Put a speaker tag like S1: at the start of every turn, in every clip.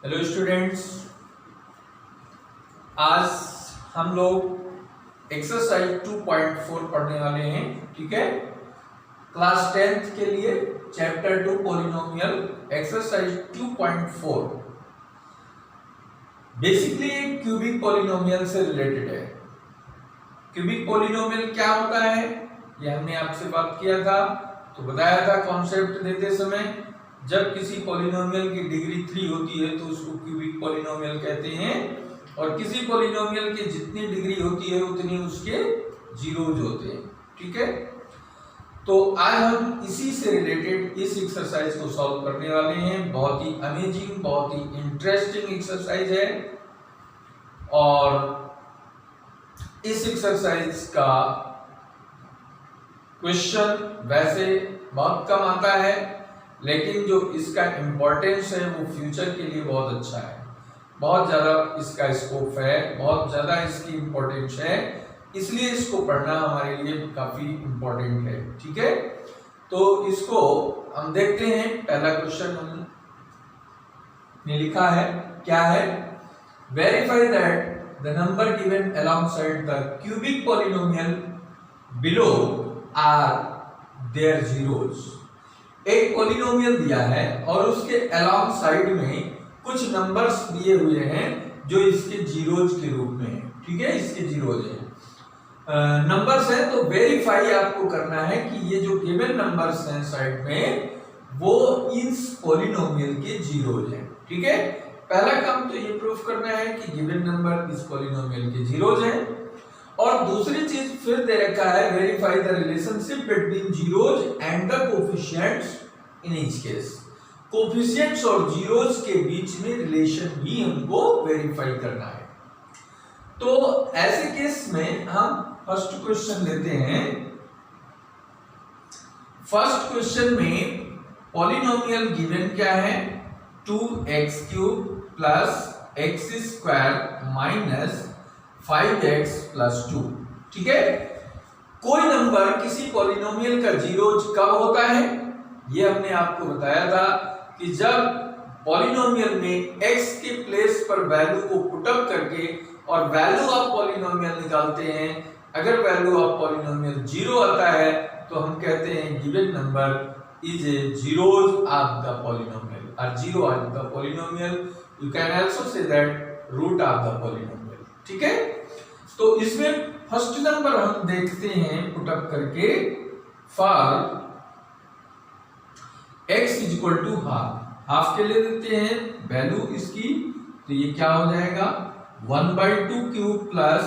S1: Hello students, आज हम लोग एक्सरसाइज 2.4 पढ़ने वाले हैं। ठीक है, क्लास 10th के लिए चैप्टर 2 पॉलिनोमियल एक्सरसाइज 2.4 बेसिकली एक क्यूबिक पॉलिनोमियल से रिलेटेड है। क्यूबिक पॉलिनोमियल क्या होता है ये हमने आपसे बात किया था, तो बताया था कॉन्सेप्ट देते समय। जब किसी पॉलिनोमियल की डिग्री 3 होती है तो उसको क्यूबिक पॉलिनोमियल कहते हैं, और किसी पॉलिनोमियल की जितनी डिग्री होती है उतनी उसके जीरोज होते हैं। ठीक है, तो आज हम इसी से रिलेटेड इस एक्सरसाइज को सॉल्व करने वाले हैं। बहुत ही अमेजिंग, बहुत ही इंटरेस्टिंग एक्सरसाइज है, और इस एक्सरसाइज का क्वेश्चन वैसे बहुत कम आता है, लेकिन जो इसका इम्पोर्टेंस है वो फ्यूचर के लिए बहुत अच्छा है। बहुत ज़्यादा इसका स्कोप है, बहुत ज़्यादा इसकी इम्पोर्टेंस है, इसलिए इसको पढ़ना हमारे लिए काफ़ी इम्पोर्टेंट है। ठीक है, तो इसको हम देखते हैं। पहला क्वेश्चन हमने लिखा है, क्या है? Verify that the number given alongside the cubic polynomial below are their zeros. एक पॉलिनोमियल दिया है और उसके अलोंग साइड में कुछ नंबर्स दिए हुए हैं जो इसके जीरोज के रूप में है। ठीक है, इसके जीरोज हैं, नंबर्स हैं, तो वेरीफाई आपको करना है कि ये जो गिवन नंबर्स हैं साइड में वो इस पॉलिनोमियल के जीरोज हैं। ठीक है, पहला काम तो ये प्रूफ करना है कि गिवन नंबर इस पॉलिनोमियल के जीरोज हैं, और दूसरी चीज फिर दे रखा है, verify the relationship between zeros and the coefficients in each case. Coefficients और जीरोज के बीच में रिलेशन भी हमको वेरीफाई करना है। तो ऐसे केस में हम फर्स्ट क्वेश्चन लेते हैं। फर्स्ट क्वेश्चन में पॉलिनोमियल गिवन क्या है? 2x³ plus x² minus 5x plus 2। ठीक है, कोई नंबर किसी पॉलिनोमियल का जीरोज कब होता है ये हमने आपको बताया था कि जब पॉलिनोमियल में x के प्लेस पर वैल्यू को पुटअप करके और वैल्यू ऑफ पॉलिनोमियल निकालते हैं। अगर वैल्यू ऑफ पॉलिनोमियल 0 आता है तो हम कहते हैं given number is a zeros of the polynomial, और zero of the polynomial you can also say that root of the polynomial. ठीक है, तो इसमें फर्स्ट नंबर हम देखते हैं पुटअप करके, for x is equal to half के लिए देते हैं वैल्यू इसकी, तो ये क्या हो जाएगा? 1/2 cube plus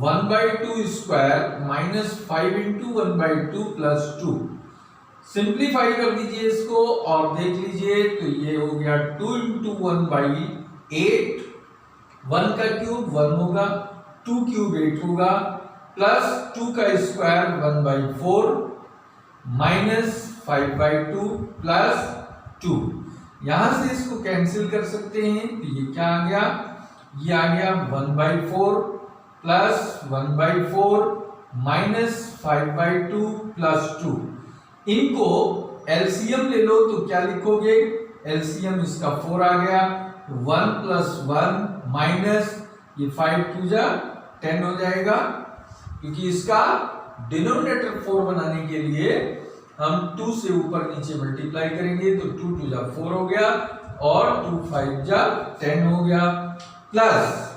S1: 1/2 square minus 5 into 1/2 plus 2। Simplify कर दीजिए इसको और देख लीजिए, तो ये हो गया 2 इंटू 1/8, 1 का क्यूब 1 होगा, 2 क्यूब 8 होगा, प्लस 2 का स्क्वायर 1/4 माइनस 5/2 प्लस 2। यहां से इसको कैंसिल कर सकते हैं, तो ये क्या आ गया? ये आ गया 1/4 प्लस 1/4 माइनस 5/2 प्लस 2। इनको एलसीएम ले लो तो क्या लिखोगे? एलसीएम इसका 4 आ गया, 1 प्लस 1 माइनस ये 5 2 जा 10 हो जाएगा, क्योंकि इसका डिनोमिनेटर 4 बनाने के लिए हम 2 से ऊपर नीचे मल्टीप्लाई करेंगे, तो 2 2 जा 4 हो गया और 2 5 जा 10 हो गया, प्लस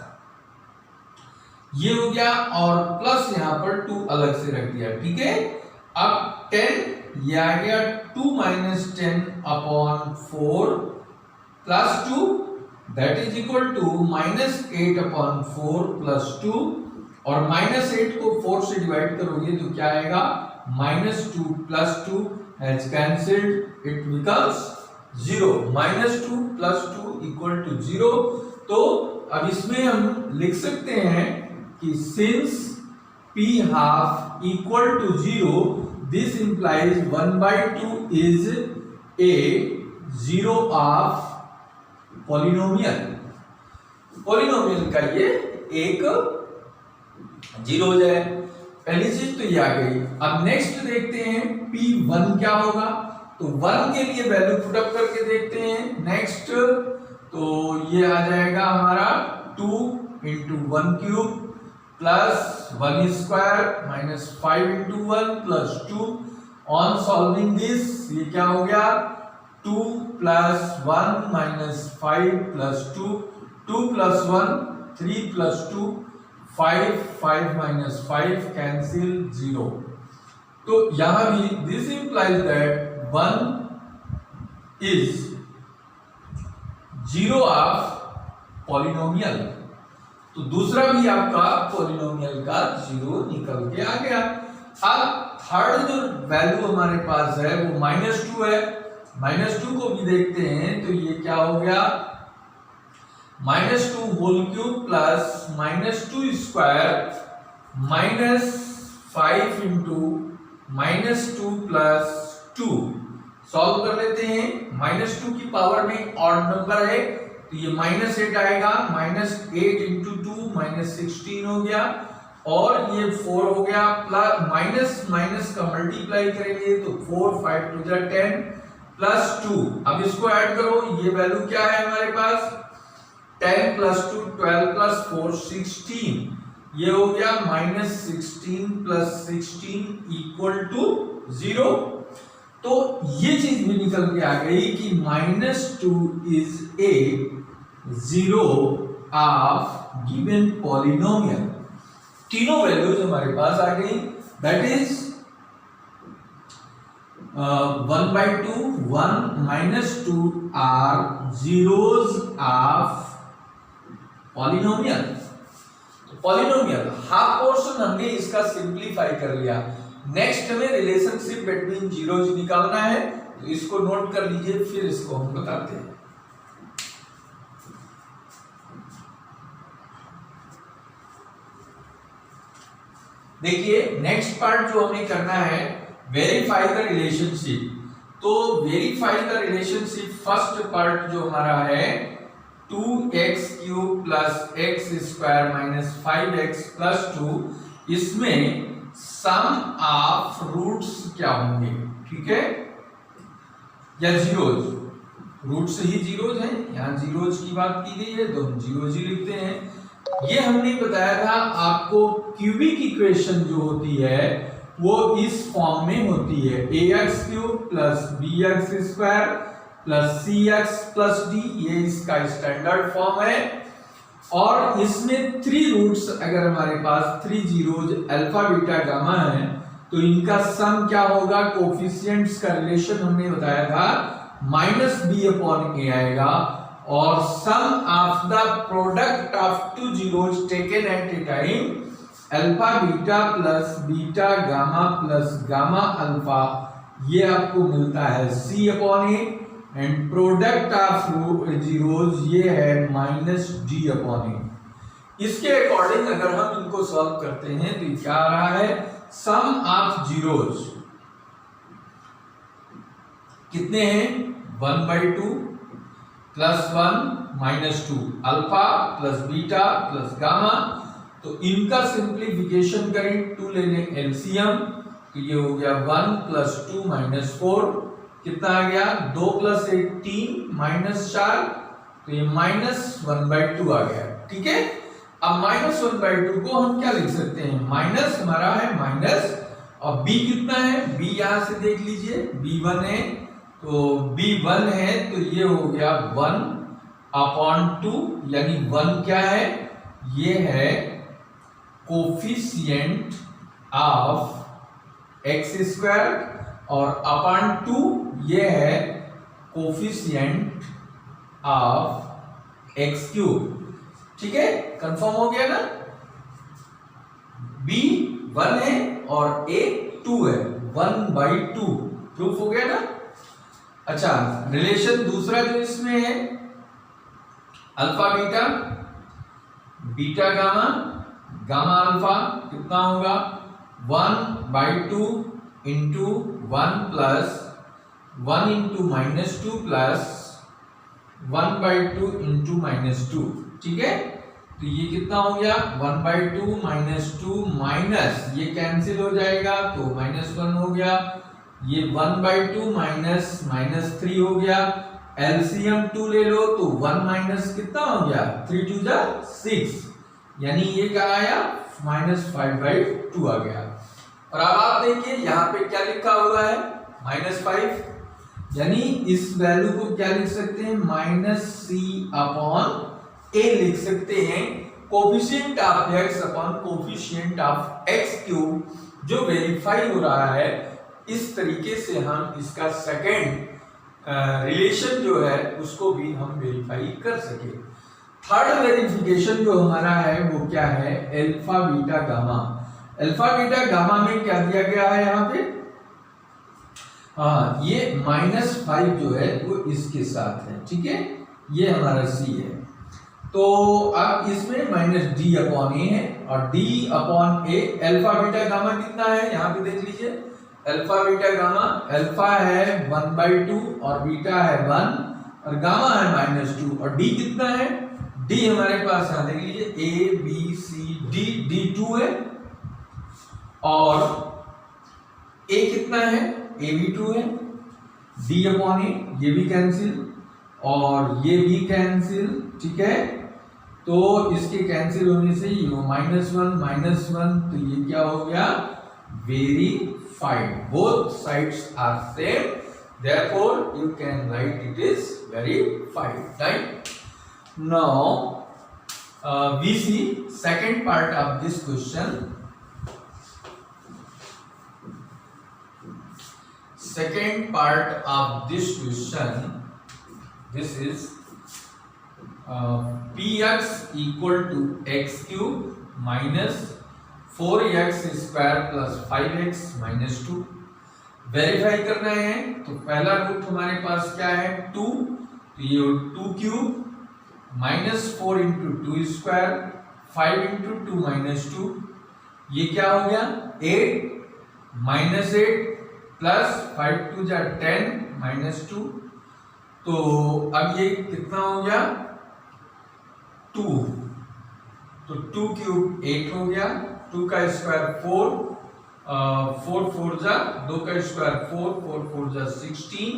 S1: ये हो गया और प्लस यहां पर 2 अलग से रख दिया। ठीक है, अब 10 ये आ गया 2 minus 10 upon 4 plus 2 that is equal to minus 8 upon 4 plus 2, और माइनस 8 को 4 से डिवाइड करोगे तो क्या आएगा? Minus 2 plus 2 has cancelled, it becomes 0। Minus 2 plus 2 equal to 0। तो अब इसमें हम लिख सकते हैं कि since p half equal to 0 this implies 1/2 is a zero of polynomial. Polynomial का ये एक जीरोज है। पहली चीज तो ये आ गई। अब नेक्स्ट देखते हैं P1 क्या होगा, तो 1 के लिए वैल्यू पुटअप करके देखते हैं। नेक्स्ट तो ये आ जाएगा हमारा 2 into 1 cube plus 1 square minus 5 into 1 plus 2। On solving this ये क्या हो गया 2 plus 1 minus 5 plus 2, 2 plus 1 3 plus 2 5, 5 minus 5 cancel 0। तो यहां भी this implies that 1 is 0 of polynomial. तो दूसरा भी आपका पॉलिनोमियल का 0 निकल के आ गया। अब थर्ड जो वैल्यू हमारे पास है वो -2 है। -2 को भी देखते हैं तो ये क्या हो गया -2 whole cube plus -2 square minus 5 into -2 plus 2। Solve कर लेते हैं। -2 की पावर में ऑड नंबर है तो ये -8 आएगा। -8 इंटू 2 -16 हो गया और ये 4 हो गया प्लस माइनस माइनस का मल्टीप्लाई करेंगे तो 4 5 टू द 10 प्लस 2। अब इसको ऐड करो, ये वैल्यू क्या है हमारे पास 10 प्लस 2 12 प्लस 4 16। ये हो गया -16 प्लस 16 इक्वल टू 0। तो ये चीज भी निकल के आ गई कि -2 is a 0 of given polynomial. तीनों वैल्यूज हमारे पास आ गई, that is 1/2 1 -2 are zeros of polynomial. तो पॉलिनोमियल हाफ पोर्शन हमने इसका सिंप्लीफाई कर लिया। नेक्स्ट हमें रिलेशनशिप बिटवीन जीरोज निकालना है, तो इसको नोट कर लीजिए, फिर इसको हम बताते हैं। देखिए नेक्स्ट पार्ट जो हमें करना है वेरीफाई द रिलेशनशिप। तो verify the relationship first part जो हमारा है 2x cube plus x square minus 5x plus 2, इसमें सम ऑफ रूट्स क्या होंगे, ठीक है, या जीरोज। रूट्स ही जीरोज हैं, यहाँ जीरोज की बात की गई है तो हम जीरोज ही लिखते हैं। ये हमने बताया था आपको क्यूबिक इक्वेशन जो होती है वो इस फॉर्म में होती है ax cube plus bx square plus cx plus d, ये इसका स्टैंडर्ड फॉर्म है। और इसमें 3 रूट्स अगर हमारे पास 3 जीरोज अल्फा बीटा गामा है तो इनका सम क्या होगा, कोफिशिएंट्स का रिलेशन हमने बताया था -b/a आएगा। और sum of the product of 2 zeros taken at a time alpha beta plus beta gamma plus gamma alpha, ये आपको मिलता है c/a and product of zeros ये है -d/a। इसके अकॉर्डिंग अगर हम इनको सॉल्व करते हैं तो क्या आ रहा है, सम ऑफ जीरोज कितने हैं 1/2 plus 1 -2 alpha plus beta plus gamma. तो इनका सिंप्लीफिकेशन करें, 2 ले लें एलसीएम तो ये हो गया 1 प्लस 2 -4, कितना आ गया 2 प्लस 8 3 -4, तो ये -1/2 आ गया, ठीक है। अब -1/2 को हम क्या लिख सकते हैं, माइनस हमारा है माइनस, और b कितना है, b यहां से देख लीजिए b1 है, तो b1 है तो ये हो गया 1/2, यानी 1 क्या है, ये है कोफिशिएंट ऑफ एक्स स्क्वायर, और अपॉन 2 ये है कोफिशिएंट ऑफ एक्स क्यूब, ठीक है। कंफर्म हो गया ना, b 1 है और a 2 है, 1/2 प्रूफ हो गया ना। अच्छा, रिलेशन दूसरा जो इसमें है alpha beta beta gamma gamma alpha, कितना होगा 1/2 into 1 plus 1 into -2 plus 1/2 into -2, ठीक है। तो ये कितना हो गया 1/2 -2 माइनस, ये कैंसिल हो जाएगा तो -1 हो गया, ये 1/2 माइनस -3 हो गया, एलसीएम 2 ले लो तो 1 माइनस कितना हो गया 3 2 जा 6, यानी ये क्या आया -5/2 आ गया। और अब आप देखिए यहाँ पे क्या लिखा हुआ है -5, यानी इस वैल्यू को क्या लिख सकते हैं -c/a लिख सकते हैं, coefficient of x upon coefficient of x cube जो वेरीफाई हो रहा है। इस तरीके से हम इसका सेकंड रिलेशन जो है उसको भी हम वेरीफाई कर सके। थर्ड वेरिफिकेशन जो हमारा है वो क्या है alpha beta gamma. Alpha beta gamma में क्या दिया गया है यहाँ पे, हाँ ये -5 जो है वो इसके साथ है, ठीक है, ये हमारा c है। तो अब इसमें -d/a है और d/a अल्फा बीटा गामा कितना है यहाँ पे देख लीजिए। अल्फा बीटा गामा, अल्फा है 1/2 और बीटा है 1 और गामा है -2 और d कितना है, d हमारे पास यहाँ देख लीजिए a b c d 2 है और a कितना है a भी 2 है, d/a ये भी कैंसिल और ये भी कैंसिल, ठीक है। तो इसके कैंसिल होने से ये -1 तो ये क्या हो गया verified, both sides are same, therefore you can write it is verified, right? Now we see second part of this question. Second part of this question, this is px equal to x cube minus 4x square plus 5x minus 2 verify करना है। तो पहला root हमारे पास क्या है 2, तो ये 2 cube -4 into 2 square 5 into 2 -2, ये क्या हो गया 8 -8 प्लस 5 2 जा 10 -2, तो अब ये कितना हो गया 2, तो 2 क्यूब 8 हो गया, 2 का स्क्वायर 4 4 4 जा 2 का स्क्वायर 4 4 4 जा 16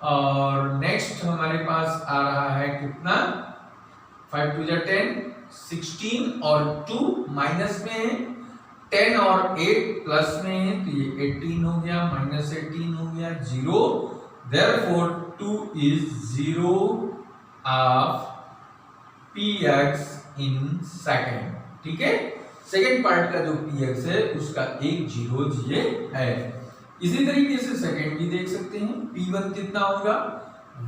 S1: और नेक्स्ट हमारे पास आ रहा है कितना 5 2 जा 10 16 और 2 माइनस में है 10 और 8 प्लस में है तो ये 18 हो गया -18 हो गया 0, therefore 2 is 0 of px in second, ठीक है। सेकेंड पार्ट का जो px है उसका एक 0 ये है। इसी तरीके से सेकेंड भी देख सकते हैं, p1 कितना होगा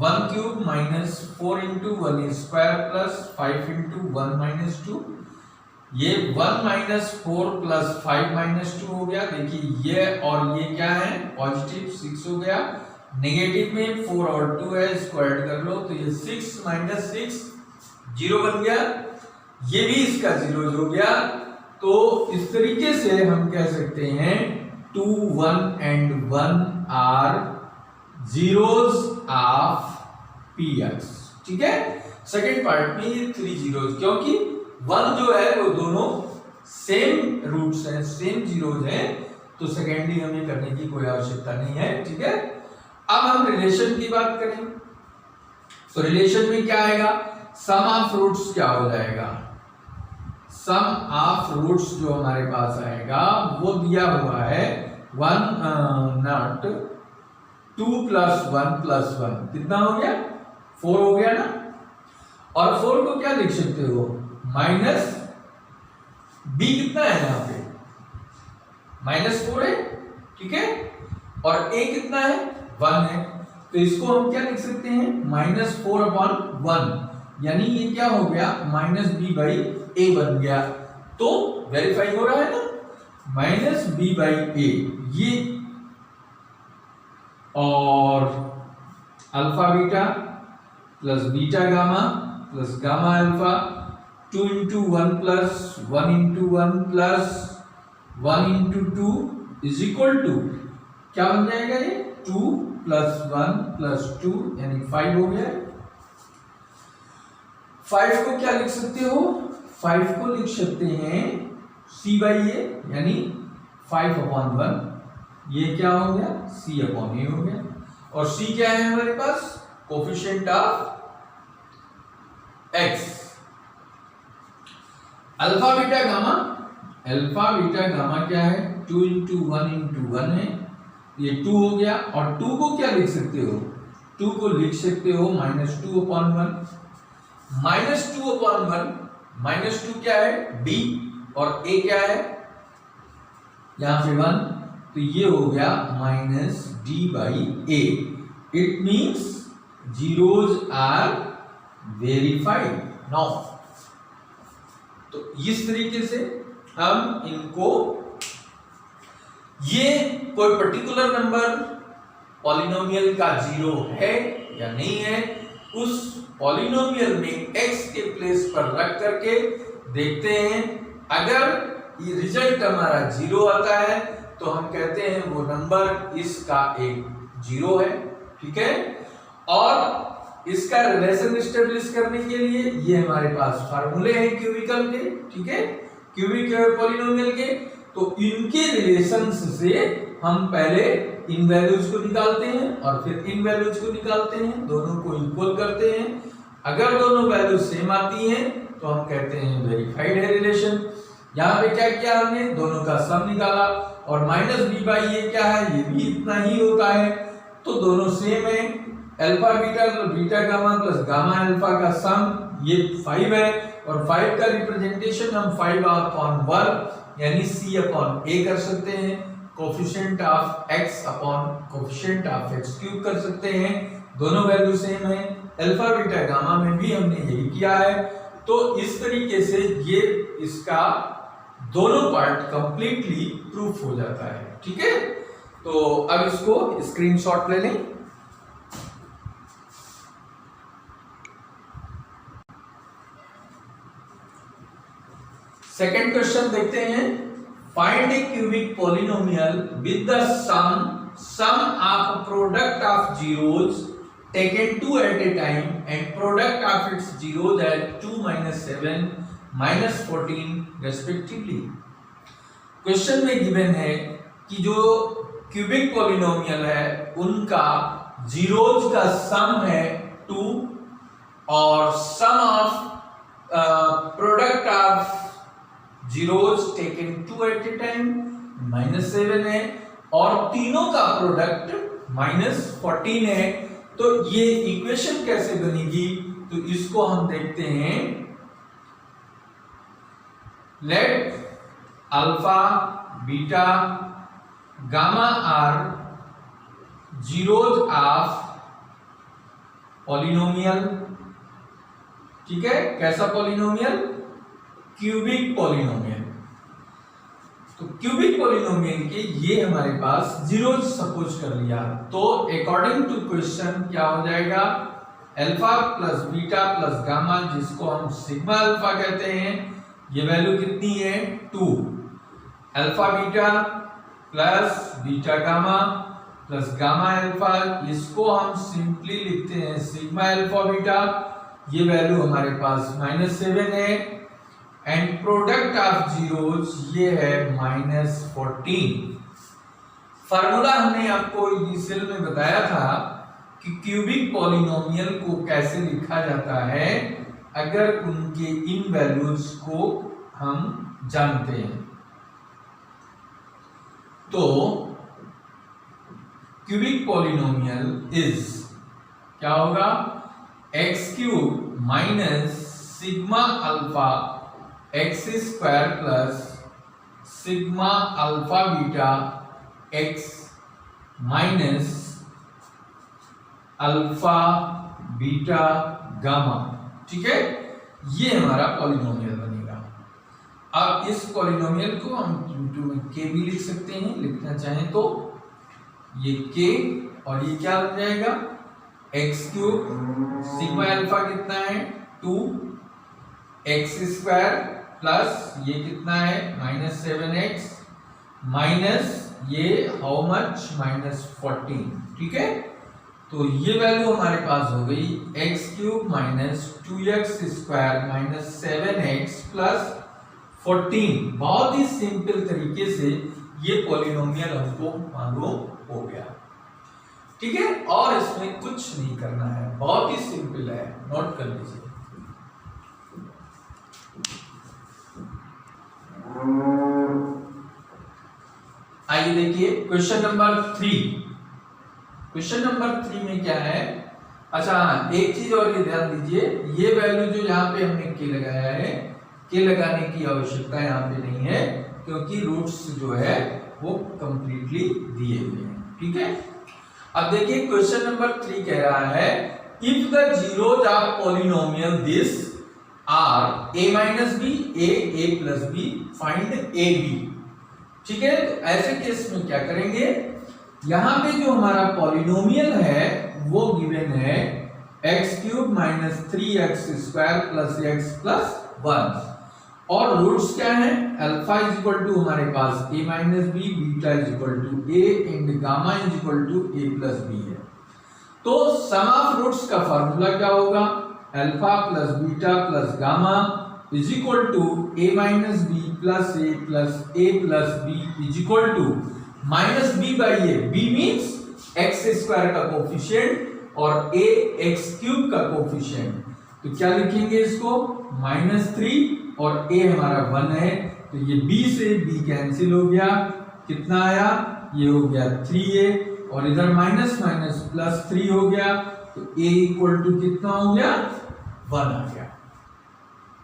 S1: 1 cube -4 into 1 square plus 5 into 1 -2, ये 1 -4 प्लस 5 -2 हो गया। देखिए ये और ये क्या है पॉजिटिव 6 हो गया, नेगेटिव में 4 और 2 है, स्क्वायर कर लो तो ये 6 -6 0 बन गया, ये भी इसका 0 हो गया। तो इस तरीके से हम कह सकते हैं 2 1 and 1 are zeros of px, ठीक है। सेकेंड पार्ट में ये 3 zeros, क्योंकि 1 जो है वो दोनों सेम रूट्स हैं, सेम zeros हैं, तो सेकेंडली हमें करने की कोई आवश्यकता नहीं है, ठीक है। अब हम रिलेशन की बात करें तो रिलेशन में क्या आएगा, सम ऑफ रूट्स क्या हो जाएगा, सम ऑफ रूट्स जो हमारे पास आएगा वो दिया हुआ है 2 + 1 + 1 कितना हो गया 4 हो गया ना, और 4 को क्या लिख सकते हो माइनस b कितना है यहाँ पे -4 है, ठीक है, और a कितना है 1 है, तो इसको हम क्या लिख सकते हैं -4/1, यानी ये क्या हो गया -b/a बन गया। तो वेरीफाई हो रहा है ना -b/a ये, और alpha beta plus beta gamma plus gamma alpha 2 × 1 + 1 × 1 + 1 × 2 is equal to क्या बन जाएगा ये 2 + 1 + 2 यानी 5 हो गया। 5 को क्या लिख सकते हो, 5 को लिख सकते हैं c/a यानी 5/1, ये क्या हो गया c/a हो गया, और c क्या है हमारे पास coefficient of x। Alpha beta gamma, alpha beta gamma क्या है, 2 इंटू 1 इंटू 1 है, ये 2 हो गया। और 2 को क्या लिख सकते हो, 2 को लिख सकते हो -2/1, -2/1, -2 क्या है b और a क्या है यहां पे 1, तो ये हो गया -d/a। It means zeros are verified. Now तो इस तरीके से हम इनको, ये कोई पर्टिकुलर नंबर पॉलिनोमियल का जीरो है या नहीं है, उस पॉलिनोमियल में x के प्लेस पर रख करके देखते हैं। अगर ये रिजल्ट हमारा जीरो आता है तो हम कहते हैं वो नंबर इसका एक जीरो है, ठीक है। और इसका रिलेशन एस्टेब्लिश करने के लिए ये हमारे पास फार्मूले हैं क्यूबिकल के, ठीक है, क्यूबिक पॉलिनोमियल के। तो इनके रिलेशंस से हम पहले इन वैल्यूज को निकालते हैं और फिर इन वैल्यूज को निकालते हैं, दोनों को इक्वल करते हैं। अगर दोनों वैल्यू सेम आती हैं तो हम कहते हैं वेरीफाइड है रिलेशन। यहाँ पे क्या किया हमने, दोनों का सम निकाला और -b/a क्या है, ये भी इतना ही होता है, तो दोनों सेम है। Alpha beta beta gamma plus gamma alpha का सम ये 5 है और 5 का रिप्रेजेंटेशन हम 5/1 यानी c/a कर सकते हैं, coefficient of x upon coefficient of x cube कर सकते हैं। दोनों वैल्यू सेम है। अल्फा बीटा गामा में भी हमने यही किया है। तो इस तरीके से ये इसका दोनों पार्ट कंप्लीटली प्रूफ हो जाता है, ठीक है। तो अब इसको स्क्रीनशॉट ले लें। सेकेंड क्वेश्चन देखते हैं। Find a cubic polynomial with the sum of product of zeros taken 2 at a time and product of its zeros at 2 - 7 - 14 respectively। Question में गिवन है कि जो क्यूबिक पॉलिनोमियल है उनका जीरोज का सम है 2 और sum of product of zeros taken 2 at a time -7 है और तीनों का प्रोडक्ट -14 है। तो ये इक्वेशन कैसे बनेगी, तो इसको हम देखते हैं। Let alpha beta gamma are zeros of polynomial, ठीक है। कैसा पॉलिनोमियल, क्यूबिक पॉलिनोमियल। तो क्यूबिक पॉलिनोमियल के ये हमारे पास जीरोज सपोज कर लिया, तो अकॉर्डिंग टू क्वेश्चन क्या हो जाएगा, alpha plus beta plus gamma, जिसको हम सिग्मा अल्फा कहते हैं, ये वैल्यू कितनी है 2। Alpha beta plus beta gamma plus gamma alpha, इसको हम सिंपली लिखते हैं सिग्मा अल्फा बीटा, ये वैल्यू हमारे पास -7 है। एंड प्रोडक्ट ऑफ जीरोस ये है -14। फार्मूला हमने आपको इनिशियल में बताया था कि क्यूबिक पॉलिनोमियल को कैसे लिखा जाता है अगर उनके इन वैल्यूज को हम जानते हैं। तो क्यूबिक पॉलिनोमियल इज क्या होगा, x³ minus sigma alpha x² plus sigma alpha beta x minus alpha beta gamma, ठीक है। ये हमारा पॉलिनोमियल बनेगा। अब इस पॉलिनोमियल को हम k भी लिख सकते हैं, लिखना चाहें तो ये k और ये क्या बन जाएगा, x³ सिग्मा अल्फा कितना है 2 x² प्लस ये कितना है -7x माइनस ये हाउ मच -14, ठीक है। तो ये वैल्यू हमारे पास हो गई x³ minus 2x² minus 7x plus 14। बहुत ही सिंपल तरीके से ये पॉलिनोमियल हमको मालूम हो गया। ठीक है, और इसमें कुछ नहीं करना है, बहुत ही सिंपल है, नोट कर लीजिए। आइए देखिए क्वेश्चन नंबर 3। क्वेश्चन नंबर 3 में क्या है, अच्छा एक चीज और ये ध्यान दीजिए, ये वैल्यू जो यहाँ पे हमने के लगाया है, के लगाने की आवश्यकता यहाँ पे नहीं है, क्योंकि रूट्स जो है वो कंप्लीटली दिए हुए हैं। ठीक है, अब देखिए क्वेश्चन नंबर 3 कह रहा है if the zeros of polynomial this are a minus b a plus b find a b. ठीक है, तो ऐसे केस में क्या करेंगे, यहां पे जो हमारा पॉलिनोमियल है वो गिवन है x cube minus 3x square plus x plus 1, और रूट्स क्या है, अल्फा इज इक्वल टू हमारे पास a minus b, beta is equal to a and gamma is equal to a plus b है। तो सम ऑफ रूट्स का formula क्या होगा, alpha plus beta plus gamma is equal to a minus b plus a plus a plus b is equal to minus b by a, b means x square का coefficient और a x cube का coefficient, तो क्या लिखेंगे इसको -3 और a हमारा 1 है, तो ये b से b कैंसिल हो गया, कितना आया, ये हो गया 3a, और इधर माइनस माइनस प्लस 3 हो गया, तो a इक्वल टू कितना हो गया, 1 आ गया।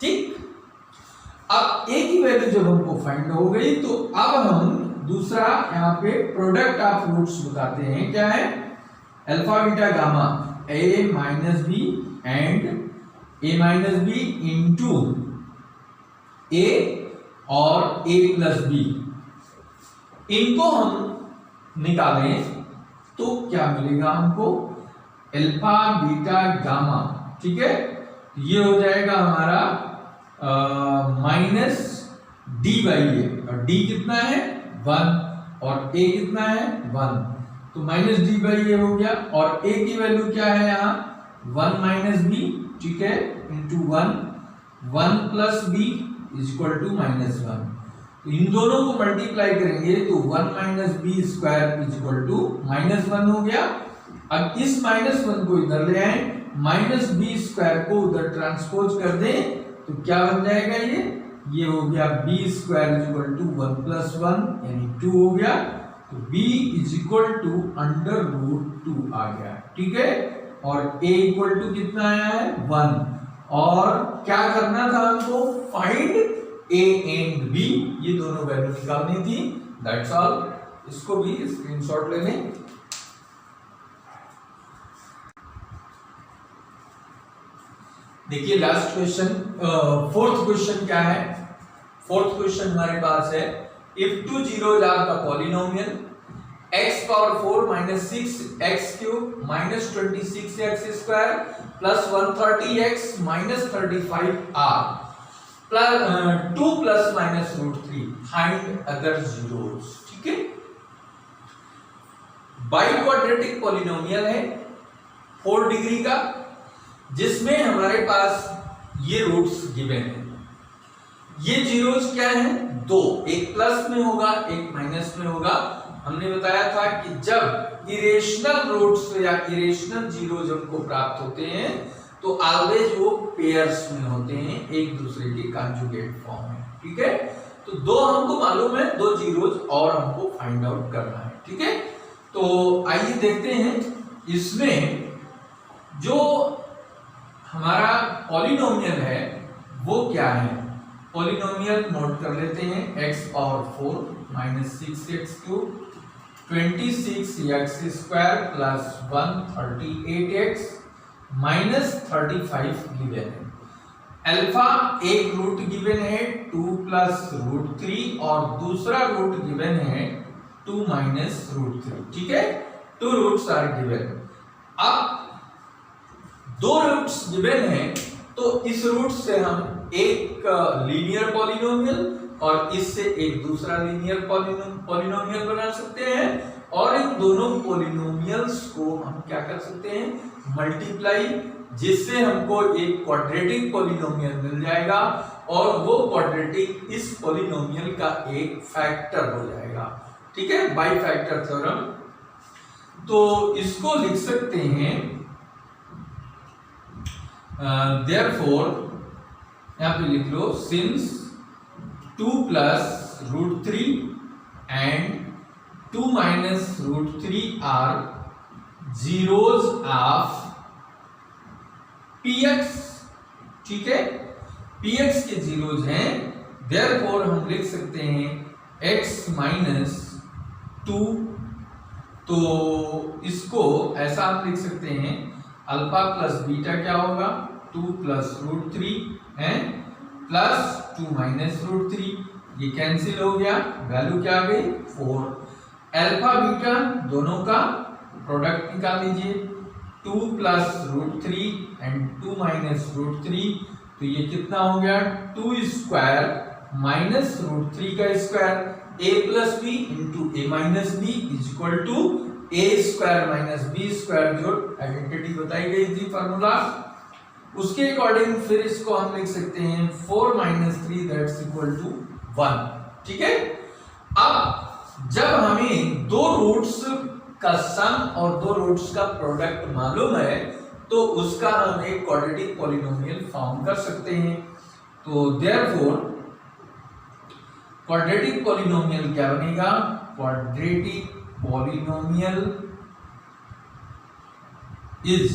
S1: ठीक, अब a की वैल्यू जब हमको फाइंड हो गई, तो अब हम दूसरा यहाँ पे प्रोडक्ट ऑफ रूट्स बताते हैं, क्या है, alpha beta gamma a minus b and a minus b into a और a प्लस बी, इनको हम निकालें तो क्या मिलेगा हमको, अल्फा बीटा गामा। ठीक है, ये हो जाएगा हमारा माइनस डी बाई ए, और डी कितना है 1 और a कितना है 1, तो माइनस डी बाई ए हो गया, और a की वैल्यू क्या है यहाँ 1 माइनस बी, ठीक है, into 1 plus b is equal to -1, तो इन दोनों को मल्टीप्लाई करेंगे तो 1 minus b square is equal to -1 हो गया। अब इस -1 को इधर ले आए, माइनस बी स्क्वायर को उधर ट्रांसपोज कर दें तो क्या बन जाएगा, ये हो गया b square is equal to 1 plus 1 यानी 2 हो गया, तो b इज इक्वल टू √2 आ गया। ठीक है, और a इक्वल टू कितना आया है 1, और क्या करना था हमको, फाइंड a एंड b, ये दोनों वैल्यू निकालनी थी, दैट्स ऑल। इसको भी स्क्रीनशॉट ले लें। देखिए लास्ट क्वेश्चन, फोर्थ क्वेश्चन क्या है, फोर्थ क्वेश्चन हमारे पास है if two zeros are the polynomial x power 4 minus 6x cube minus 26x square plus 130x minus 35 r plus 2 plus minus √3 find other zeros. ठीक है, बाई क्वाड्रेटिक पॉलिनोमियल है 4 degree का, जिसमें हमारे पास ये रूट्स गिवन है। ये जीरोज क्या है, दो, एक प्लस में होगा एक माइनस में होगा। हमने बताया था कि जब इरेशनल रूट्स या इरेशनल जीरोज हमको प्राप्त होते हैं तो ऑलवेज वो पेयर्स में होते हैं, एक दूसरे के कॉन्जुगेट फॉर्म में। ठीक है, तो दो हमको मालूम है, दो जीरोज और हमको फाइंड आउट करना है। ठीक है, तो आइए देखते हैं इसमें जो हमारा पॉलिनोमियल है वो क्या है। पॉलिनोमियल नोट कर लेते हैं, x power 4 minus 6x cube 26x square plus 138x minus 35 given है। अल्फा एक रूट गिवन है 2 प्लस √3 और दूसरा रूट गिवन है 2 माइनस √3। ठीक है, 2 रूट्स आर गिवन। अब 2 रूट्स गिवन है तो इस रूट से हम एक लीनियर पॉलिनोमियल और इससे एक दूसरा लीनियर पॉलिनोमियल बना सकते हैं, और इन दोनों पॉलिनोमियल्स को हम क्या कर सकते हैं, मल्टीप्लाई, जिससे हमको एक क्वाड्रेटिक पॉलिनोमियल मिल जाएगा, और वो क्वाड्रेटिक इस पॉलिनोमियल का एक फैक्टर हो जाएगा। ठीक है, बाई फैक्टर थ्योरम। तो इसको लिख सकते हैं देयरफॉर, यहां पे लिख लो since 2 plus root 3 and 2 minus root 3 are zeros of px, ठीक है, px के जीरोज हैं, देयरफॉर हम लिख सकते हैं x माइनस 2, तो इसको ऐसा हम लिख सकते हैं अल्फा प्लस बीटा क्या होगा 2 प्लस रूट 3 है प्लस 2 माइनस रूट 3, ये कैंसिल हो गया, वैल्यू क्या आ गई 4। अल्फा बीटा दोनों का प्रोडक्ट निकाल लीजिए, 2 plus root 3 and 2 minus root 3, तो ये कितना हो गया 2 स्क्वायर माइनस रूट 3 का square, a plus b into a minus b is equal to a square minus b square, जो आइडेंटिटी बताई गई थी फार्मूला, उसके अकॉर्डिंग फिर इसको हम लिख सकते हैं 4 माइनस 3 दैट्स इक्वल टू 1, ठीक है। अब जब हमें दो रूट्स का सम और दो रूट्स का प्रोडक्ट मालूम है तो उसका हम एक क्वाड्रेटिक पॉलिनोमियल फॉर्म कर सकते हैं, तो देयरफॉर क्वाड्रेटिक पॉलिनोमियल क्या बनेगा, क्वाड्रेटिक पॉलिनोमियल इज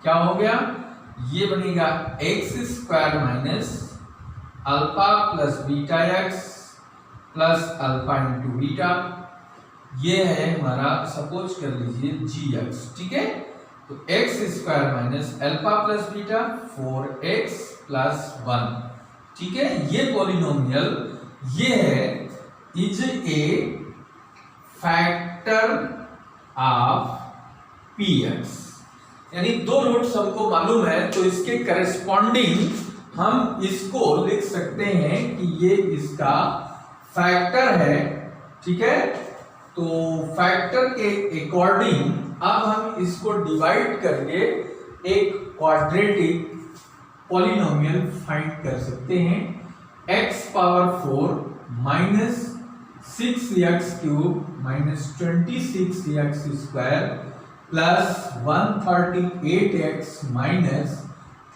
S1: क्या हो गया, ये बनेगा x square minus alpha plus beta x plus alpha into beta, ये है हमारा सपोज कर लीजिए जी एक्स, ठीक है, तो x square minus alpha plus beta 4x plus 1, ठीक है, ये पॉलिनोमियल ये है is a factor of px, यानी दो रूट्स हमको मालूम है तो इसके करस्पॉन्डिंग हम इसको लिख सकते हैं कि ये इसका फैक्टर है, ठीक है, तो फैक्टर के अकॉर्डिंग अब हम इसको डिवाइड करके एक क्वाड्रेटिक पॉलिनोमियल फाइंड कर सकते हैं, x power 4 minus 6x cube minus 26x square plus 138x minus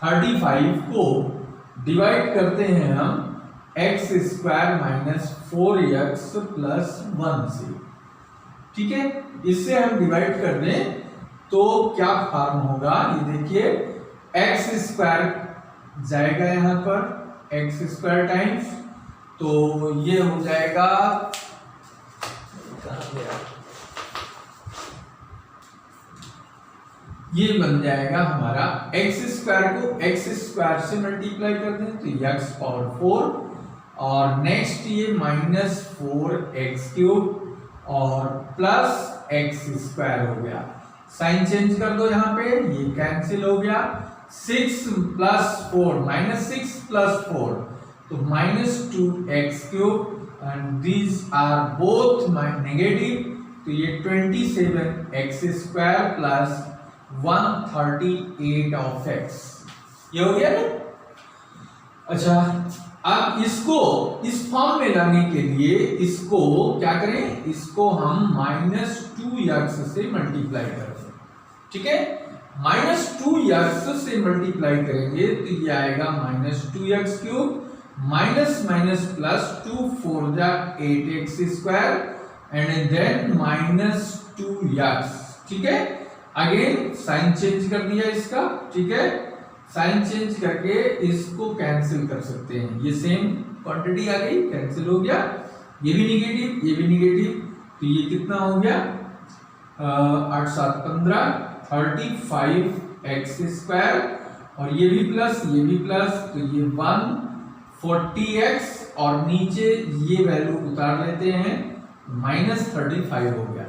S1: 35 को डिवाइड करते हैं हम x square minus 4x plus 1 से, ठीक है, इससे हम डिवाइड कर दें तो क्या फॉर्म होगा, ये देखिए x स्क्वायर जाएगा यहां पर x स्क्वायर टाइम्स, तो ये हो जाएगा ये बन जाएगा हमारा x स्क्वायर को x स्क्वायर से मल्टीप्लाई कर दें तो x पावर 4 और नेक्स्ट ये माइनस 4x क्यूब और प्लस x स्क्वायर हो गया, साइन चेंज कर दो यहाँ पे, ये कैंसिल हो गया, 6 प्लस 4 माइनस 6 प्लस 4 तो minus 2x cube and these are both negative, तो ये 27x square plus 138 of x, ये हो गया ना। अच्छा, अब इसको इस फॉर्म में लाने के लिए इसको क्या करें, इसको हम माइनस 2x से मल्टीप्लाई करें, ठीक है, माइनस 2x से मल्टीप्लाई करेंगे तो ये आएगा minus 2x cube minus minus plus 2 4 जा 8x square and then minus 2x, ठीक है, अगेन साइन चेंज कर दिया इसका, ठीक है, साइन चेंज करके इसको कैंसिल कर सकते हैं, ये सेम क्वांटिटी आ गई, कैंसिल हो गया, ये भी निगेटिव ये भी निगेटिव, तो ये कितना हो गया 8 7 15 35x स्क्वायर और ये भी प्लस तो ये 140x और नीचे ये वैल्यू उतार लेते हैं माइनस 35 हो गया।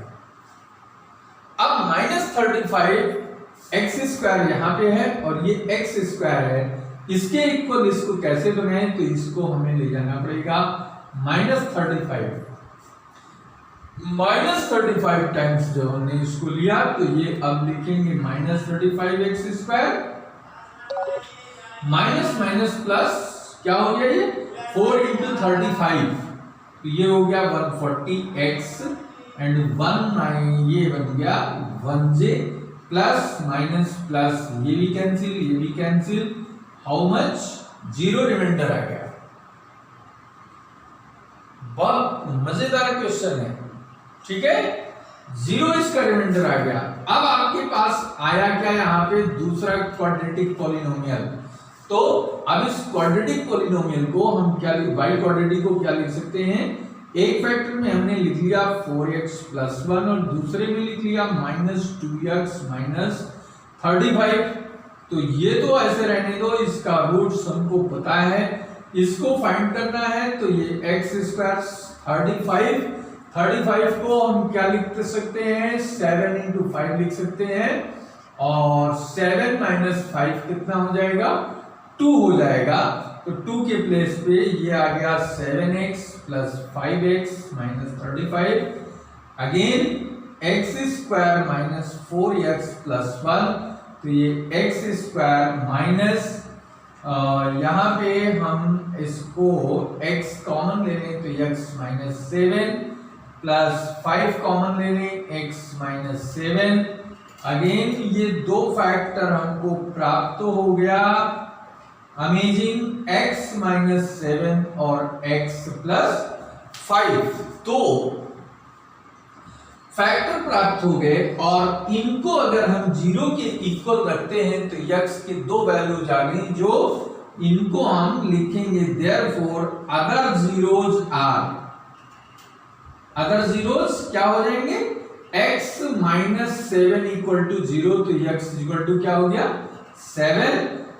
S1: अब माइनस 35 x स्क्वायर यहाँ पे है और ये x स्क्वायर है, इसके इक्वल इसको कैसे बनाएं, तो इसको हमें ले जाना पड़ेगा माइनस 35 टाइम्स जो हमने इसको लिया तो ये अब लिखेंगे minus 35x square minus minus plus क्या हो गया ये 4 इंटू 35 तो ये हो गया 140x एंड 1 ये बन गया 1j प्लस माइनस प्लस, ये भी कैंसिल, हाउ मच, 0 रिमाइंडर आ गया। बहुत मजेदार क्वेश्चन है, ठीक है, 0 इसका रिमाइंडर आ गया। अब आपके पास आया क्या यहाँ पे, दूसरा क्वाड्रेटिक पॉलिनोमियल। तो अब इस क्वाड्रेटिक पॉलिनोमियल को हम क्या, बाई क्वाड्रेटिक को क्या लिख सकते हैं, एक फैक्टर में हमने लिख लिया 4x + 1 और दूसरे में लिख लिया -2x - 35। तो ये तो ऐसे रहने दो, इसका रूट्स हमको पता है, इसको फाइंड करना है। तो ये x² 35 को हम क्या लिख सकते हैं, 7 × 5 लिख सकते हैं, और 7 - 5 कितना हो जाएगा, 2 हो जाएगा। तो 2 के प्लेस पे ये आ गया 7x + 5x - 35, again x² - 4x + 1, तो ये x² माइनस, यहाँ पे हम इसको x कॉमन ले लें तो x - 7 प्लस 5 कॉमन ले लें x - 7, अगेन ये दो फैक्टर हमको प्राप्त हो गया, अमेजिंग, x - 7 और x + 5। तो फैक्टर प्राप्त हो गए, और इनको अगर हम 0 के इक्वल रखते हैं तो x के दो वैल्यूज आ गई, जो इनको हम लिखेंगे देयरफॉर अदर जीरोस क्या हो जाएंगे, x - 7 = 0, तो x = क्या हो गया 7,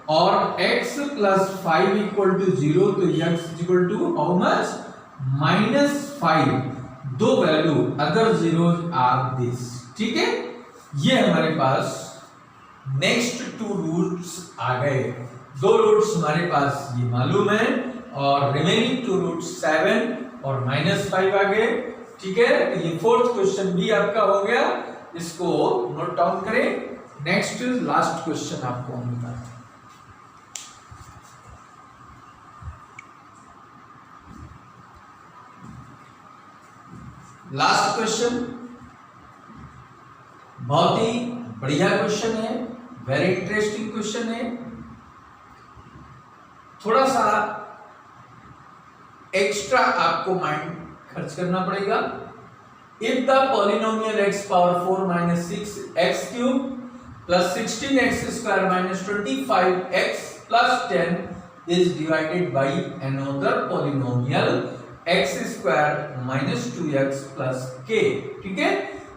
S1: और x + 5 = 0, तो x = हाउ मच, -5। दो value other zeros are this, ठीक है। ये हमारे पास नेक्स्ट 2 रूट्स आ गए, 2 रूट्स हमारे पास ये मालूम है, और रिमेनिंग 2 रूट्स 7 और -5 आ गए, ठीक है। तो ये 4th क्वेश्चन भी आपका हो गया, इसको नोट डाउन करें। नेक्स्ट लास्ट क्वेश्चन आपको हम बताते हैं। लास्ट क्वेश्चन बहुत ही बढ़िया क्वेश्चन है, वेरी इंटरेस्टिंग क्वेश्चन है, थोड़ा सा एक्स्ट्रा आपको माइंड खर्च करना पड़ेगा। If the polynomial x⁴ - 6x³ + 16x² - 25x + 10 is divided by another polynomial x² - 2x + k, ठीक है।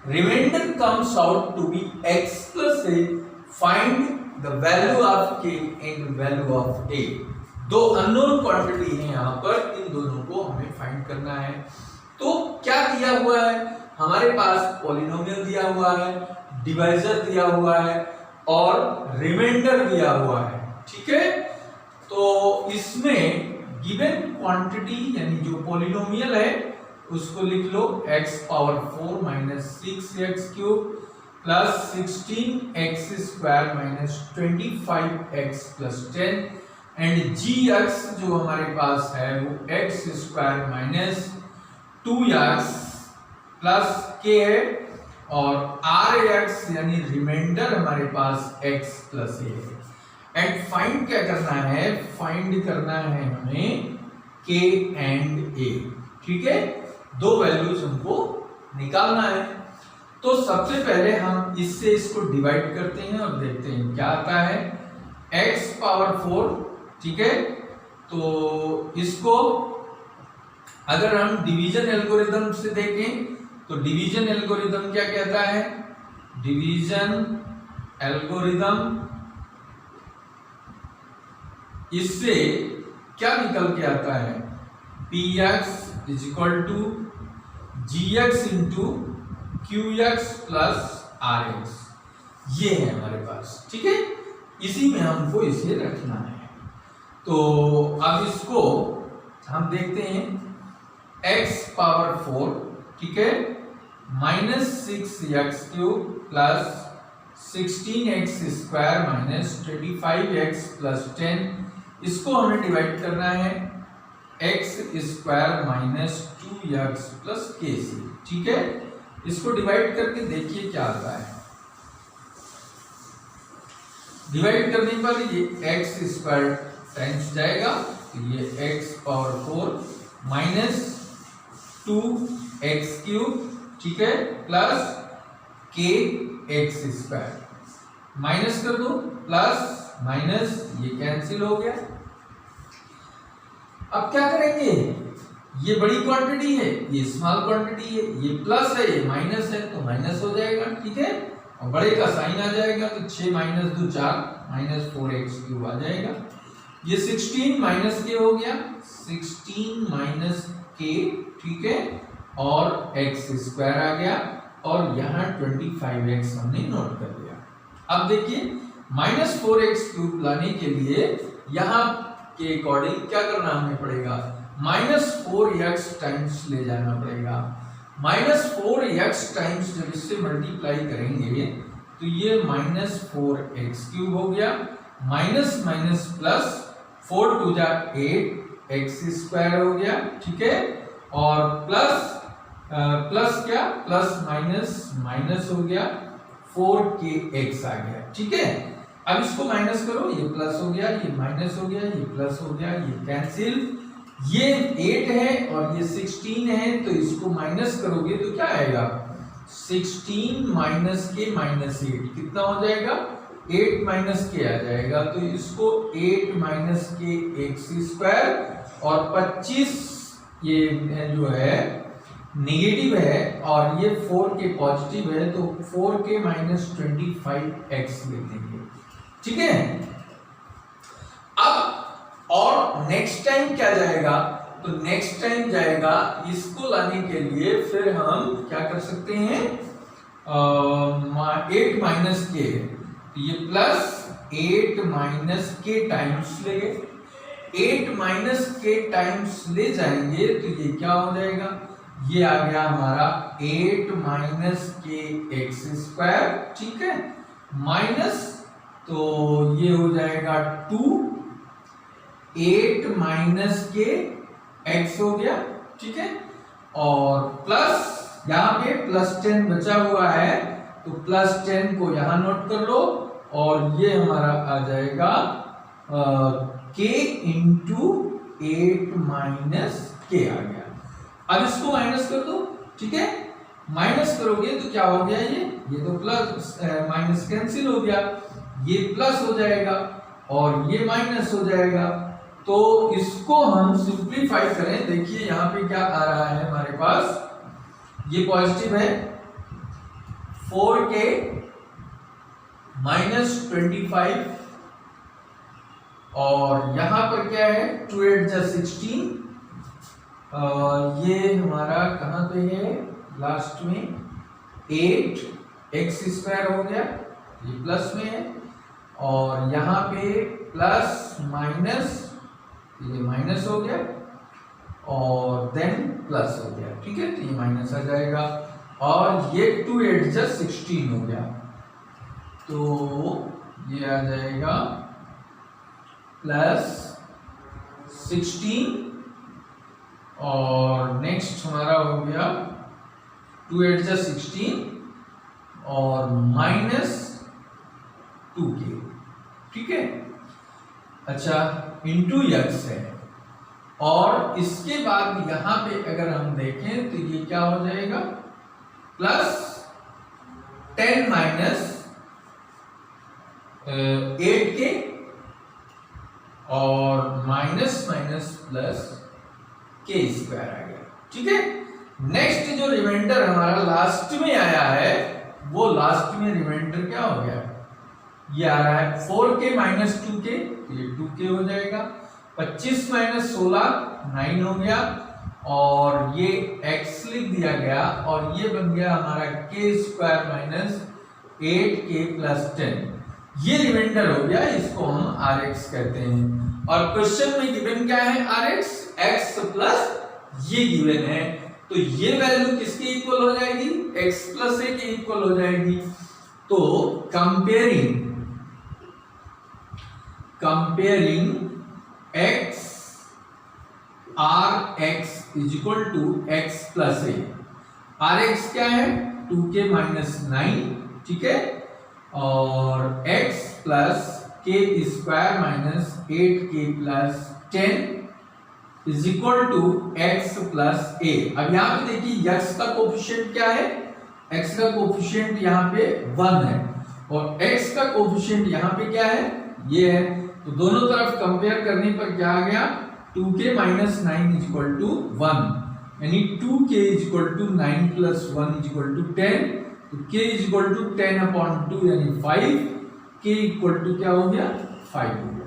S1: Remainder comes out to be x + a, find the value of k and value of a। दो unknown quantity है यहाँ पर, इन दोनों को हमें find करना है। तो क्या दिया हुआ है, हमारे पास पॉलिनोमियल दिया हुआ है, डिवाइजर दिया हुआ है, और रिमाइंडर दिया हुआ है, ठीक है। तो इसमें गिवन क्वांटिटी यानी जो पॉलिनोमियल है उसको लिख लो x⁴ - 6x³ + 16x² - 25x + 10, and gx जो हमारे पास है वो x² - 2x + k है, और rx यानी रिमाइंडर हमारे पास x + a है। एंड फाइंड क्या करना है, फाइंड करना है हमें k एंड a, ठीक है। दो वैल्यूज हमको निकालना है। तो सबसे पहले हम इससे इसको डिवाइड करते हैं और देखते हैं क्या आता है, x⁴, ठीक है। तो इसको अगर हम डिवीजन एल्गोरिथम से देखें तो डिवीजन एल्गोरिथम क्या कहता है, डिवीजन एल्गोरिथम इससे क्या निकल के आता है, px = gx × qx + rx, ये है हमारे पास, ठीक है। इसी में हमको इसे रखना है। तो अब इसको हम देखते हैं, x⁴, ठीक है, -6x³ + 16x² - 25x + 10, इसको हमें डिवाइड करना है x² - 2x + k से, ठीक है। इसको डिवाइड करके देखिए क्या आता है, डिवाइड करने पर ये एक्स स्क्वायर टाइम्स जाएगा, तो ये x power 4 minus 2x cube, ठीक है, प्लस के एक्स स्क्वायर माइनस कर दो, प्लस माइनस ये कैंसिल हो गया। अब क्या करेंगे, ये बड़ी क्वांटिटी है, ये स्मॉल क्वांटिटी है, ये प्लस है, ये माइनस है, तो माइनस हो जाएगा, ठीक है, और बड़े का साइन आ जाएगा, तो 6 माइनस 2 4 माइनस 4x क्यूब आ जाएगा। ये 16 माइनस के हो गया, 16 माइनस के, ठीक है, और एक्स स्क्वायर आ गया, और यहाँ 25x हमने नोट कर लिया। अब देखिए माइनस 4x क्यूब लाने के लिए यहाँ के अकॉर्डिंग क्या करना हमें पड़ेगा, माइनस 4x टाइम्स ले जाना पड़ेगा। माइनस 4x टाइम्स जब इससे मल्टीप्लाई करेंगे तो ये माइनस 4x क्यूब हो गया, माइनस माइनस प्लस 4 टू जा 8 एक्स स्क्वायर हो गया, ठीक है, और प्लस प्लस क्या, प्लस माइनस माइनस हो गया, 4kx आ गया, ठीक है। अब इसको माइनस करो, ये प्लस हो गया, ये माइनस हो गया, ये प्लस हो गया, ये कैंसिल, ये 8 है और ये 16 है, तो इसको माइनस करोगे तो क्या आएगा, 16 माइनस के माइनस 8 कितना हो जाएगा, 8 माइनस के आ जाएगा, तो इसको 8 माइनस के एक्स स्क्वायर, और 25 ये जो है नेगेटिव है और ये 4 के पॉजिटिव है, तो 4 के माइनस 25x लिख देंगे, ठीक है। अब और नेक्स्ट टाइम क्या जाएगा, तो नेक्स्ट टाइम जाएगा इसको लाने के लिए फिर हम क्या कर सकते हैं, 8 माइनस के, ये प्लस 8 माइनस के टाइम्स लेंगे, 8 माइनस के टाइम्स ले जाएंगे तो ये क्या हो जाएगा, ये आ गया हमारा 8 माइनस के एक्स स्क्वायर, ठीक है, माइनस तो ये हो जाएगा 2, 8 माइनस के एक्स हो गया, ठीक है, और प्लस यहाँ पे प्लस 10 बचा हुआ है, तो प्लस 10 को यहाँ नोट कर लो, और ये हमारा आ जाएगा k इंटू 8 माइनस के आ गया। अब इसको माइनस कर दो, ठीक है, माइनस करोगे तो क्या हो गया, ये तो प्लस माइनस कैंसिल हो गया, ये प्लस हो जाएगा और ये माइनस हो जाएगा, तो इसको हम सिंप्लीफाई करें, देखिए यहाँ पे क्या आ रहा है हमारे पास, ये पॉजिटिव है, 4k माइनस 25, और यहाँ पर क्या है 2 8 जा 16, ये हमारा कहाँ पे है, लास्ट में 8 एक्स स्क्वायर हो गया, ये प्लस में है, और यहाँ पे प्लस माइनस, ये माइनस हो गया, और देन प्लस हो गया, ठीक है, तो ये माइनस आ जाएगा, और ये 2 8 जा 16 हो गया, तो ये आ जाएगा प्लस 16, और नेक्स्ट हमारा हो गया 2 8 जा 16 और माइनस 2k, ठीक है, अच्छा, इंटू x है, और इसके बाद यहाँ पे अगर हम देखें तो ये क्या हो जाएगा, प्लस 10 माइनस 8k, और माइनस माइनस प्लस के स्क्वायर आ गया, ठीक है। नेक्स्ट जो रिमाइंडर हमारा लास्ट में आया है, वो लास्ट में रिमाइंडर क्या हो गया, ये आ रहा है 4k माइनस 2k, ये 2k हो जाएगा, 25 माइनस 16 9 हो गया, और ये x लिख दिया गया, और ये बन गया हमारा k square minus 8k plus 10, ये रिमाइंडर हो गया, इसको हम rx कहते हैं। और क्वेश्चन में गिवन क्या है, rx x प्लस ये गिवन है, तो ये वैल्यू किसके इक्वल हो जाएगी, x प्लस a के इक्वल हो जाएगी, तो comparing x rx is equal to x plus a, rx क्या है 2k माइनस 9, ठीक है, और x प्लस के square minus 8k plus 10 is equal to x plus a. अब यहाँ पे देखिए x का कोफिशिएंट क्या है, x का कोफिशिएंट यहाँ पे 1 है और x का कोफिशिएंट यहाँ पे क्या है, ये है। तो दोनों तरफ कंपेयर करने पर क्या आ गया, 2k minus 9 is equal to 1, यानी 2k is equal to 9 plus 1 is equal to 10। तो k इज इक्वल टू 10/2 यानी 5, k इक्वल टू क्या हो गया, 5 हो गया।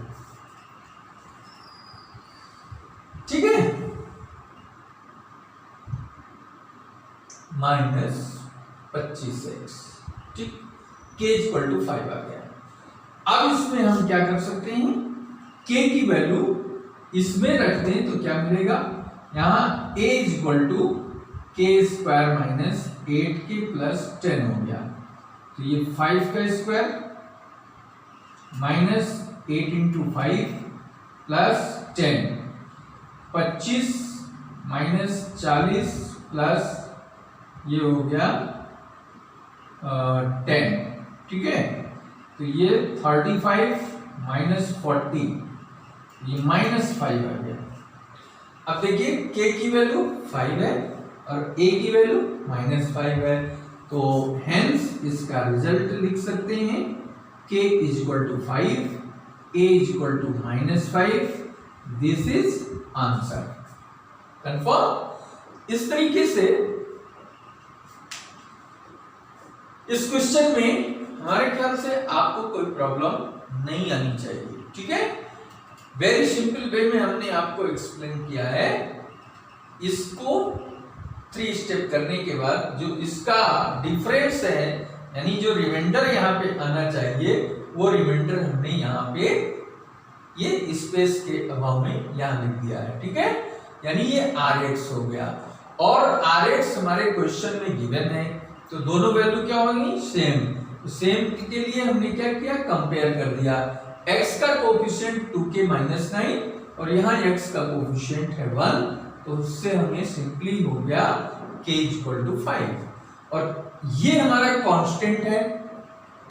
S1: ठीक है, माइनस 25x, ठीक, k इक्वल टू 5 आ गया। अब इसमें हम क्या कर सकते हैं, k की वैल्यू इसमें रखते हैं तो क्या मिलेगा, यहां a इज इक्वल टू के स्क्वायर माइनस 8k प्लस 10 हो गया। तो ये 5 का square minus 8 into 5 plus 10, 25 minus 40 plus ये हो गया 10, ठीक है। तो ये 35 माइनस 40, ये माइनस 5 आ गया। अब देखिए k की वैल्यू 5 है और a की वैल्यू माइनस 5 है, तो हेंस इसका रिजल्ट लिख सकते हैं k is equal to 5, a is equal to minus 5। This is answer, confirm. इस तरीके से इस क्वेश्चन में हमारे ख्याल से आपको कोई प्रॉब्लम नहीं आनी चाहिए, ठीक है। वेरी सिंपल वे में हमने आपको एक्सप्लेन किया है। इसको 3 स्टेप करने के बाद जो इसका डिफरेंस है, यानी जो रिमाइंडर यहाँ पे आना चाहिए, वो रिमाइंडर हमने यहाँ पे ये स्पेस के अभाव में यहाँ लिख दिया है, ठीक है। यानी ये Rx हो गया और Rx हमारे क्वेश्चन में गिवन है, तो दोनों वैल्यू क्या होगी, सेम। तो सेम के लिए हमने क्या किया, कंपेयर कर दिया। x का कोफिशिएंट 2k माइनस 9 और यहाँ x का कोफिशिएंट है 1, तो उससे हमें सिंपली हो गया k इक्वल टू 5 और ये हमारा कांस्टेंट है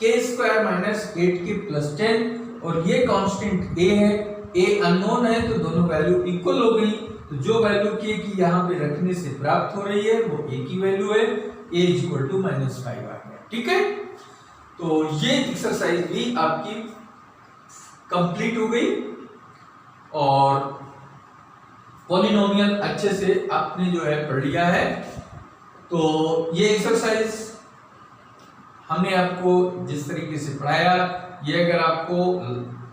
S1: k square minus 8k plus 10 और ये कांस्टेंट a है, a अननोन है तो दोनों वैल्यू इक्वल हो गई। तो जो वैल्यू k की यहाँ पे रखने से प्राप्त हो रही है वो a की वैल्यू है, a इक्वल टू माइनस 5 आ गया, ठीक है। तो ये एक्सरसाइज भी आपकी कंप्लीट हो गई और पॉलिनोमियल अच्छे से आपने जो है पढ़ लिया है। तो ये एक्सरसाइज हमने आपको जिस तरीके से पढ़ाया, ये अगर आपको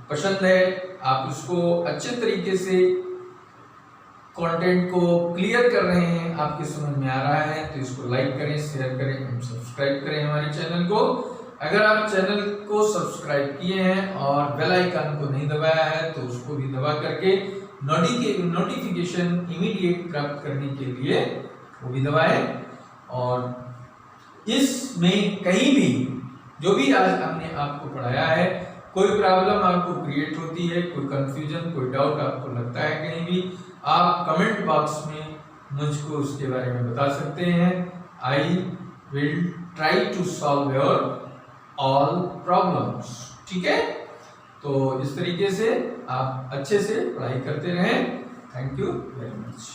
S1: पसंद है, आप उसको अच्छे तरीके से कंटेंट को क्लियर कर रहे हैं, आपके समझ में आ रहा है, तो इसको लाइक करें, शेयर करें एंड सब्सक्राइब करें हमारे चैनल को। अगर आप चैनल को सब्सक्राइब किए हैं और बेल आइकन को नहीं दबाया है तो उसको भी दबा करके नोटिफिकेशन इमीडिएट प्राप्त करने के लिए वो भी दबाएं। और इसमें कहीं भी जो भी आज हमने आपको पढ़ाया है, कोई प्रॉब्लम आपको क्रिएट होती है, कोई कंफ्यूजन, कोई डाउट आपको लगता है कहीं भी, आप कमेंट बॉक्स में मुझको उसके बारे में बता सकते हैं। I will try to solve your all problems, ठीक है। तो इस तरीके से आप अच्छे से पढ़ाई करते रहें। Thank you very much.